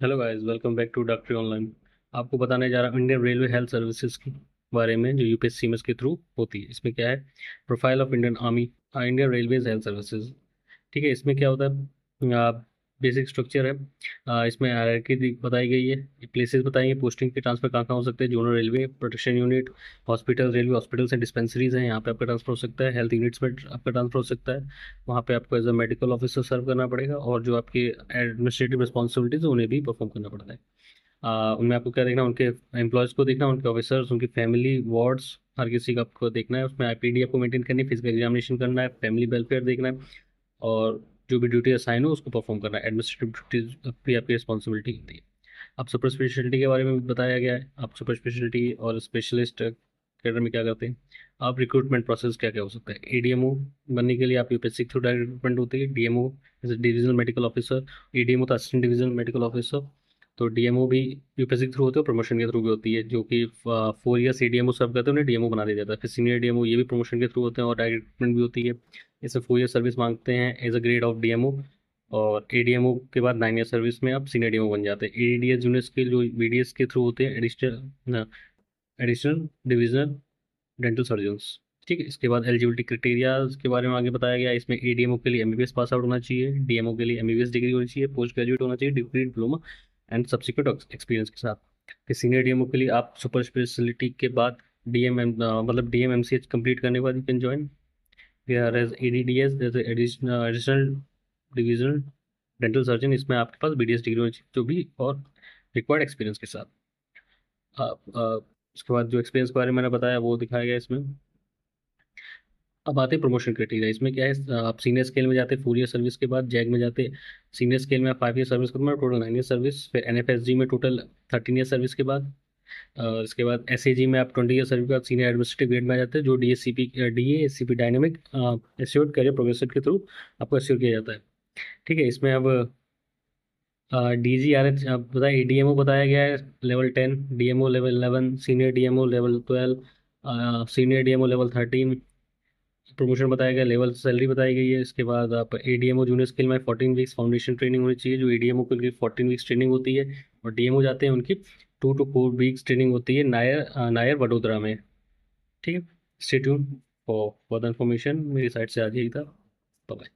Hello guys, welcome back to डॉक्टरी online. आपको बताने जा रहा हूँ इंडियन रेलवे हेल्थ सर्विसेज के बारे में, जो यूपीएससीएमएस के थ्रू होती है। इसमें क्या है, profile of Indian army, Indian railways health services. ठीक है, इसमें क्या होता है, बेसिक स्ट्रक्चर है। इसमें हायरार्की बताई गई है, प्लेसेस बताएंगे, पोस्टिंग के ट्रांसफर कहाँ कहाँ हो सकते हैं। Zonal railway, protection unit, hospital, railway hospitals and dispensaries हैं, यहाँ पे आपका ट्रांसफर हो सकता है। हेल्थ यूनिट्स में आपका ट्रांसफर हो सकता है, वहाँ पे आपको एज अ मेडिकल ऑफिसर सर्व करना पड़ेगा, और जो आपकी एडमिनिस्ट्रेटिव रिस्पॉन्सिबिलिटीज है उन्हें भी परफॉर्म करना पड़ता है। उनमें आपको क्या देखना, उनके एम्प्लॉयज़ को देखना, उनके ऑफिसर्स, उनकी फैमिली, वार्ड्स, हर किसी का आपको देखना है। उसमें आईपीडी आपको मेंटेन करनी है, फिजिकल एग्जामिनेशन करना है, फैमिली वेलफेयर देखना है, और जो भी ड्यूटी असाइन हो उसको परफॉर्म करना है। एडमिनिस्ट्रेटिव ड्यूटीज भी आपकी रिस्पॉन्सिबिलिटी होती है। अब सुपर स्पेशलिटी के बारे में भी बताया गया है। आप सुपर स्पेशलिटी और स्पेशलिस्ट कैडर में क्या करते हैं। आप रिक्रूटमेंट प्रोसेस क्या क्या हो सकता है। एडीएमओ बनने के लिए आप यूपीएससी थ्रू डायरेक्ट रिक्रूटमेंट होती है। डीएमओ जैसे डिविजनल मेडिकल ऑफिसर, एडीएमओ तो असिस्टेंट डिविजनल मेडिकल ऑफिसर। तो डीएमओ भी यूपीएससी के थ्रू होते हैं, प्रमोशन के थ्रू भी होती है। जो कि 4 ईयर्स एडीएमओ सर्व करते हैं उन्हें डीएमओ बना दिया जाता है। फिर सीनियर डीएमओ, ये भी प्रमोशन के थ्रू होते हैं और डायरेक्ट रिक्रूटमेंट भी होती है। इसे 4 ईयर सर्विस मांगते हैं as a grade of DMO. और एडीएमओ के बाद 9 ईयर सर्विस में आप सीनियर डीएमओ बन जाते हैं। एडीएस जूनियर स्किल जो बीडीएस के थ्रू होते हैं, additional additional divisional dental surgeons. ठीक है, इसके बाद एलिजिबिलिटी क्राइटेरिया के बारे में आगे बताया गया है। इसमें एडीएमओ के लिए एमबीबीएस पास आउट होना चाहिए, डीएमओ के लिए एमबीबीएस डिग्री होनी चाहिए, पोस्ट ग्रेजुएट होना चाहिए, degree diploma and subsequent experience के साथ। फिर सीनियर डीएमओ के लिए आप सुपर स्पेशलिटी के बाद मतलब डीएम एमसीएच कंप्लीट करने के बाद you can join. As ADDS जैसे एडिशनल डिविजनल डेंटल सर्जन, इसमें आपके पास बीडीएस डिग्री होनी चाहिए, जो भी और रिक्वायर्ड एक्सपीरियंस के साथ। उसके बाद जो एक्सपीरियंस के बारे में मैंने बताया वो दिखाया गया इसमें। अब आते हैं प्रमोशन क्राइटेरिया। इसमें क्या है, आप सीनियर स्केल में जाते हैं 4 ईयर सर्विस के बाद, जैग में जाते हैं सीनियर स्केल में आप 5 ईयर सर्विस करते हैं, टोटल 9 ईयर सर्विस। फिर एनएफएसजी में टोटल 13 ईयर सर्विस के बाद, इसके बाद एसएजी में आप 20 ईयर सर्विस के बाद सीनियर एडमिनिस्ट्रेटिव ग्रेड में आ जाते हैं, जो DSCP DSCP dynamic assured career progression के थ्रू आपको एश्योर किया जाता है। ठीक है, इसमें अब डीजीआरएच बताया, डीएमओ बताया गया है level 10, DMO level 11, senior DMO level 12, senior DMO level 13। Promotion बताया गया, लेवल सैलरी बताई गई है। इसके बाद आप एडीएमओ जूनियर स्किल में 14 वीक्स फाउंडेशन ट्रेनिंग होनी चाहिए, जो एडीएमओ के लिए 14 वीक्स ट्रेनिंग होती है। और डीएमओ जाते हैं उनकी 2 to 4 वीक्स ट्रेनिंग होती है नायर वडोदरा में। ठीक है, stay tune for further information. मेरी साइड से आज यही था। बाय।